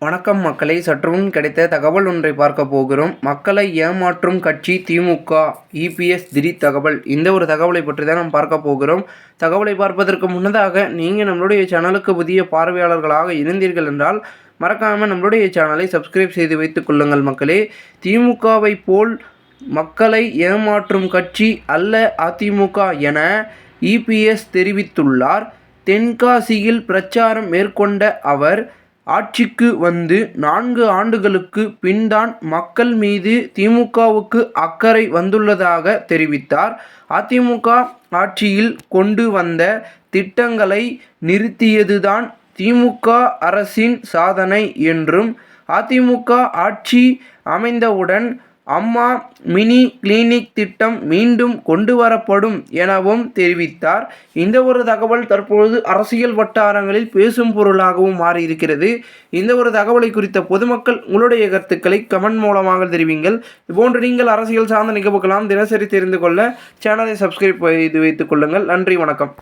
வணக்கம் மக்களை, சற்றுமுன் கிடைத்த தகவல் ஒன்றை பார்க்க போகிறோம். மக்களை ஏமாற்றும் கட்சி திமுக, இபிஎஸ் திடீர் தகவல். இந்த ஒரு தகவலை பற்றி தான் நாம் பார்க்க போகிறோம். தகவலை பார்ப்பதற்கு முன்னதாக நீங்கள் நம்மளுடைய சேனலுக்கு புதிய பார்வையாளர்களாக இருந்தீர்கள் என்றால் மறக்காமல் நம்மளுடைய சேனலை சப்ஸ்கிரைப் செய்து வைத்துக் கொள்ளுங்கள் மக்களே. திமுகவை போல் மக்களை ஏமாற்றும் கட்சி அல்ல அதிமுக என இபிஎஸ் தெரிவித்துள்ளார். தென்காசியில் பிரச்சாரம் மேற்கொண்ட அவர் ஆட்சிக்கு வந்து 4 ஆண்டுகளுக்கு பின்தான் மக்கள் மீது திமுகவுக்கு அக்கறை வந்துள்ளதாக தெரிவித்தார். அதிமுக ஆட்சியில் கொண்டு வந்த திட்டங்களை நிறுத்தியதுதான் திமுக அரசின் சாதனை என்றும், அதிமுக ஆட்சி அமைந்தவுடன் அம்மா மினி கிளினிக் திட்டம் மீண்டும் கொண்டு வரப்படும் எனவும் தெரிவித்தார். இந்த ஒரு தகவல் தற்பொழுது அரசியல் வட்டாரங்களில் பேசும் பொருளாகவும் மாறியிருக்கிறது. இந்த ஒரு தகவலை குறித்த பொதுமக்கள் உங்களுடைய கருத்துக்களை கமெண்ட் மூலமாக தெரிவிங்கள். இதுபோன்று நீங்கள் அரசியல் சார்ந்த நிகழ்வுகளாம் தினசரி தெரிந்து கொள்ள சேனலை சப்ஸ்கிரைப் செய்து வைத்துக் கொள்ளுங்கள். நன்றி, வணக்கம்.